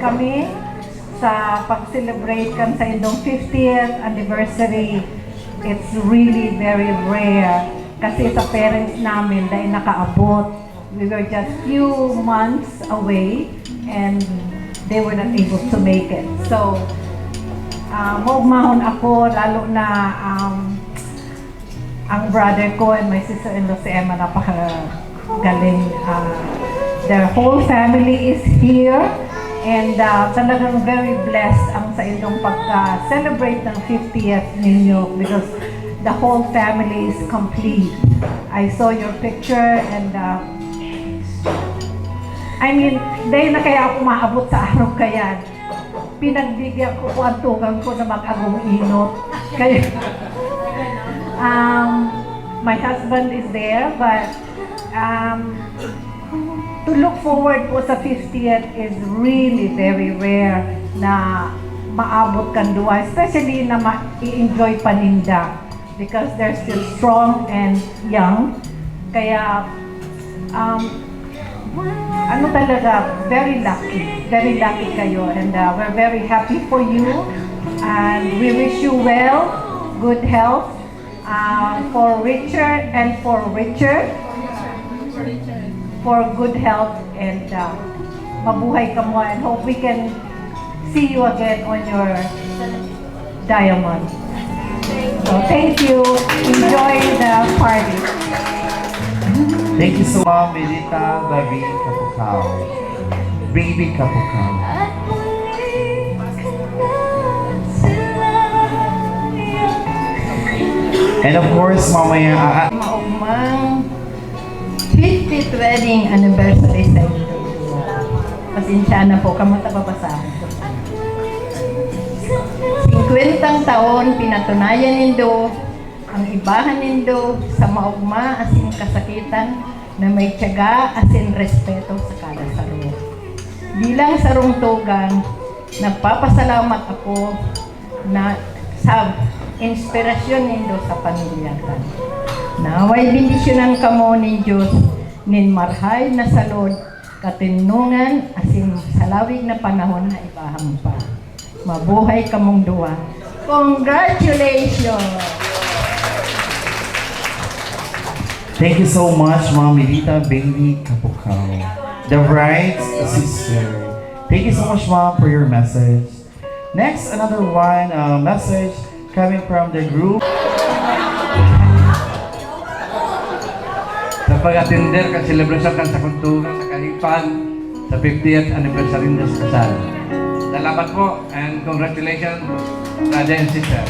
kami sa pag-celebrate kan sa indong 50th anniversary. It's really very rare kasi sa parents namin dahil nakaabot. We were just few months away and they were not able to make it. So, maugmahon ako, lalo na ang brother ko and my sister-in-law si Emma, napakagaling. Their whole family is here and talagang very blessed ang sa inyong pagka-celebrate ng 50th ninyo because the whole family is complete. I saw your picture and I mean, dahil na kaya ako maabot sa araw kaya, pinagbigyan ko ang tugang ko na mag-agong inot. Kaya, my husband is there, but to look forward po sa 50th is really very rare na maabot kan duwa, especially na ma-enjoy paninda because they're still strong and young. Kaya, ano talaga, very lucky kayo and we're very happy for you and we wish you well, good health, for richer and for richer, for good health and mabuhay ka mo and hope we can see you again on your diamond. So thank you, enjoy the party. Thank you so much, Melita, Baby Kapukaw. Baby Kapukaw. And of course, mamaya, Maugmang 50th wedding anniversary sa inyo. Pasensya na po, kamusta babasahin ko. 50 taon, pinatunayan nindo ang ibahan nindo sa maugma asin kasakitan na may tiyaga asin respeto sa kada saro. Bilang sarong tugang, nagpapasalamat ako na sa inspirasyon nindo sa pamilyatan. Naway bendisyonan kamo ni Diyos nin marhay na salod, katinungan asin salawig na panahon na ibahang pa. Mabuhay kamong duwa. Congratulations! thank you so much, Ma'am Melita, Baby Kapukaw. The bride's sister. Thank you so much, Ma'am, for your message. Next, another one, message coming from the group. Sa pag-attender ka celebration kan sa kultura sa Kalipan sa 50th anniversary ng kasal. Salamat po and congratulations, brother and sister.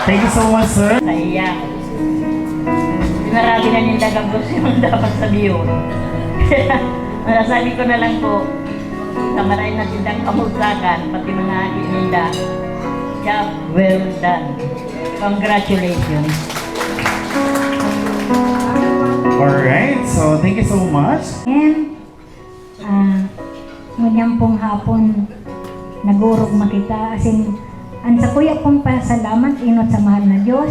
Thank you so much, sir. Sa iya. Pinarabi na nila gabos yung dapat sabihin. Kaya masasabi ko na lang po, sa maray na sindang kamugtakan, pati mga agi nila, job well done. Congratulations. Alright, so thank you so much. And ngunyan pong hapon nagurog makita asin ang sa kuya pong pasalamat inot sa mahal na Diyos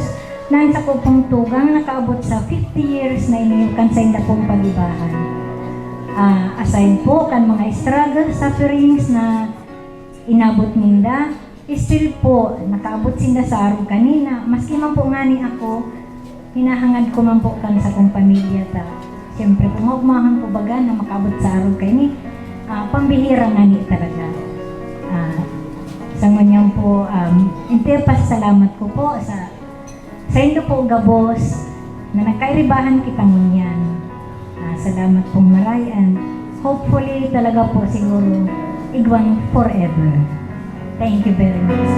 na sa ko pong tugang nakaabot sa 50 years na iniyukan sa inda pong pagibahan. Aside po kan mga struggle, sufferings na inabot ninda, still po nakaabot sinda sa araw kanina. Maski man po ngani ako, hinahangad ko man po kan sa kong pamilya ta. Siyempre po maugmahan po baga na makaabot sa araw kani, pambihira ngani talaga. Sa ngunyan po, pasalamat ko po sa inyo po gabos na nakairibahan kita ngunyan. Salamat pong maray and hopefully talaga po siguro igwang forever. Thank you very much.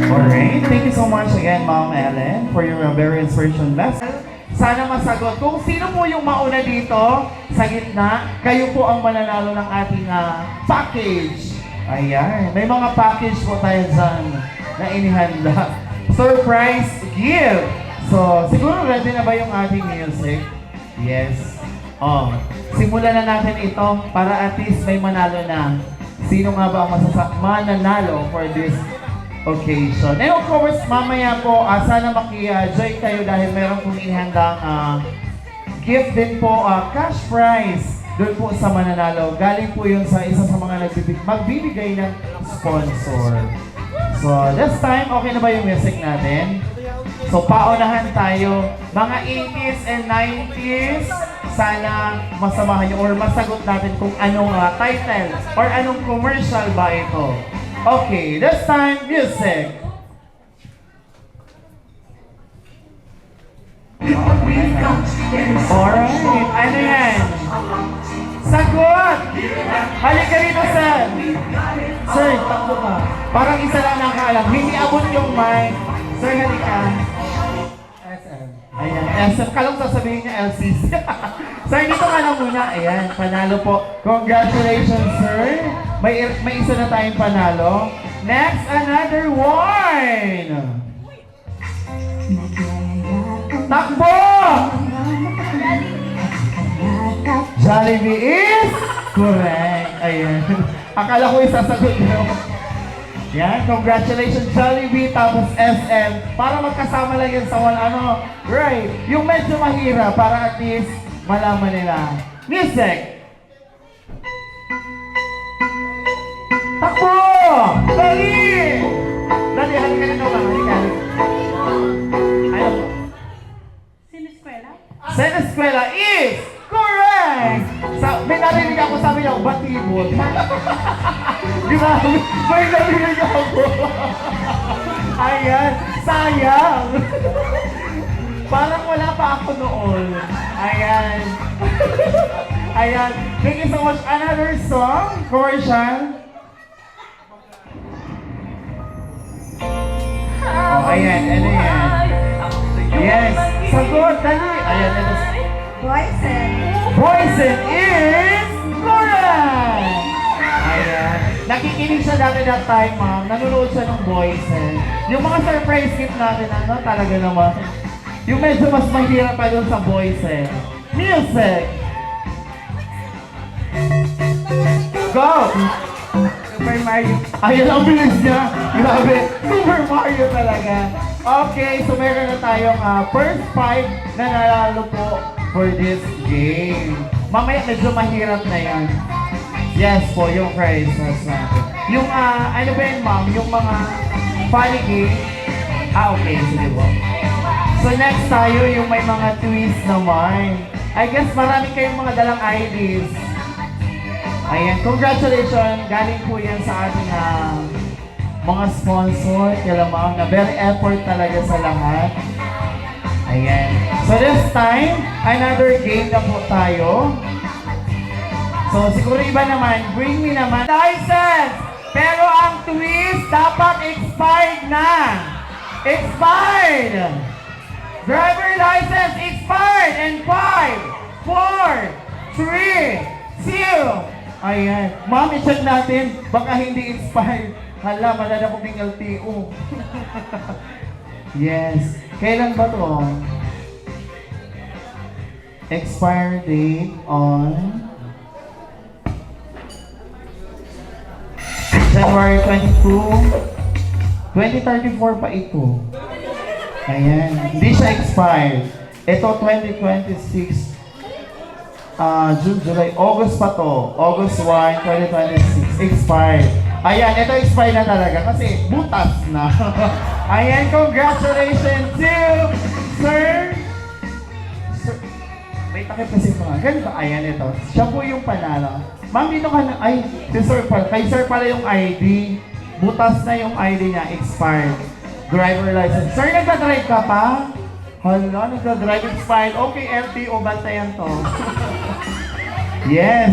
Alright, thank you so much again, Ma'am Ellen, for your very inspirational message. Sana masagot. Kung sino po yung mauna dito sa gitna, kayo po ang mananalo ng ating package. Ayan, may mga package po tayo dyan na inihanda. Surprise gift! So, siguro ready na ba yung ating music? Yes. Simulan na natin ito para at least may manalo na. Sino nga ba ang mananalo for this occasion? And of course, mamaya po, sana maki-join kayo dahil meron pong inihandang gift din po, cash prize doon po sa mananalo. Galing po yun sa isa sa mga magbibigay ng sponsor. So, this time, okay na ba yung music natin? So, paunahan tayo. Mga 80s and 90s, sana masamahan nyo or masagot natin kung anong title or anong commercial ba ito. Okay, this time, music. Alright, ano yan? Sagot! Halika rito, sir! Sir, takbo ka. Parang isa lang nakaalam. Hindi abot yung mic. Sir, halika. SM. Ayan, SM. Kalong sasabihin niya LCC. Sir, dito ka lang muna. Ayan, panalo po. Congratulations, sir. May isa na tayong panalo. Next, another one! Takbo! Jollibee is correct. Ayan. Akala ko isasagot nyo. Yan, congratulations Jollibee tapos SM. Para magkasama lang yan sa right. Yung medyo mahirap para at least malaman nila. Music! Takbo! Dali! Dali, halika na naman. Halika. Ayun. Sineskwela is correct! May narinig ako, sabi niya, batibot. Grabe, may narinig ako. Ayan, sayang. Parang wala pa ako noon. Ayan. Ayan. Thank you so much. Another song, commercial. Oh, ayan, ano yan? Yes, sagot, dali. Ayan, ito. Poison is correct! Ayan. Nakikinig siya dati that time, ma'am. Nanonood siya ng Poison. Yung mga surprise gift natin, talaga naman. Yung medyo mas mahirap pa doon sa Poison. Music! Go! Super Mario. Ayan, ang bilis niya. Grabe. Super Mario talaga. Okay, so meron na tayong first 5 na nanalo po for this game. Mamaya medyo mahirap na yan. Yes po, yung prizes natin. Yung, ano ba yun, ma'am? Yung mga funny game. Okay, sige po. So next tayo, yung may mga twist naman. I guess marami kayong mga dalang IDs. Ayan, congratulations. Galing po yan sa ating mga sponsor. Kaya ma'am na very effort talaga sa lahat. Ayan. So this time, another game na po tayo. So siguro iba naman, bring me naman. License! Pero ang twist dapat expired na. Expired! Driver license expired in 5, 4, 3, 2. Ayan. Ma'am, i-check natin. Baka hindi expired. Hala, malala ko ng LTO. Yes. Kailan ba to? Expire date on January 22, 2034 pa ito. Ayan. Hindi siya expired. Ito 2026. June, July, August pa to. August 1, 2026. Expired. Ayan, ito expired na talaga kasi butas na. Ayan, congratulations to Sir. May takip kasi mga. Ganun ba? Ayan, ito. Siya po yung panalo. Ma'am, dito ka na. Ay, si Sir pala. Kay Sir pala yung ID. Butas na yung ID niya. Expired. Driver license. Sir, nagka-drive ka pa? Hala, nagka-drive expired. Okay, LTO, bantayan to. Yes.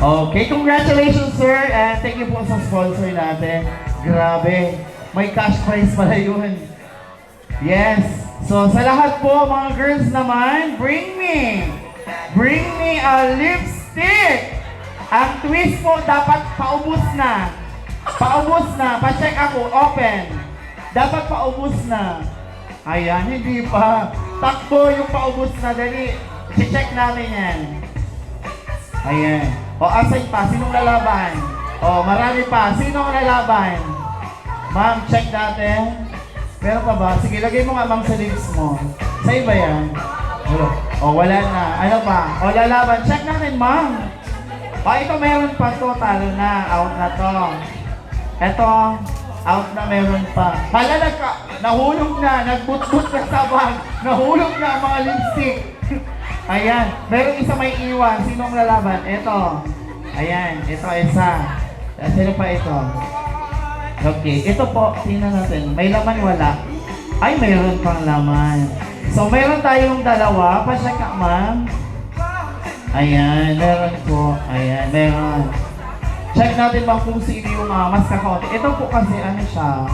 Okay, congratulations, sir. And thank you po sa sponsor natin. Grabe. May cash prize pala yun. Yes. So, sa lahat po, mga girls naman, bring me a lipstick. Ang twist po, dapat paubos na. Paubos na. Pa-check ako. Open. Dapat paubos na. Ayan, hindi pa. Takbo yung paubos na. Dali. I-check namin yan. Ayan. O, asay pa. Sinong lalaban? O, marami pa. Sinong lalaban? Ma'am, check natin. Meron pa ba? Sige, lagay mo nga ma'am sa lips mo. Sa iba yan. Wala. O, wala na. Ano pa? O, lalaban. Check natin, ma'am. O, ito meron pa to. Talo na. Out na to. Ito, out na meron pa. Hala, nahulog na. Nagbutbut na sa bag. Nahulog na ang mga lipstick. Ayan. Meron isa may iwan. Sino ang lalaban? Ito. Ayan. Ito isa. Sino pa ito? Okay. Ito po. Tingnan natin. May laman, wala. Ay, mayroon pang laman. So, meron tayong dalawa. Pa-check ka, ma'am. Ayan, meron po. Ayan, meron. Check natin ba kung sino yung mas kakaunti. Ito po kasi ano siya,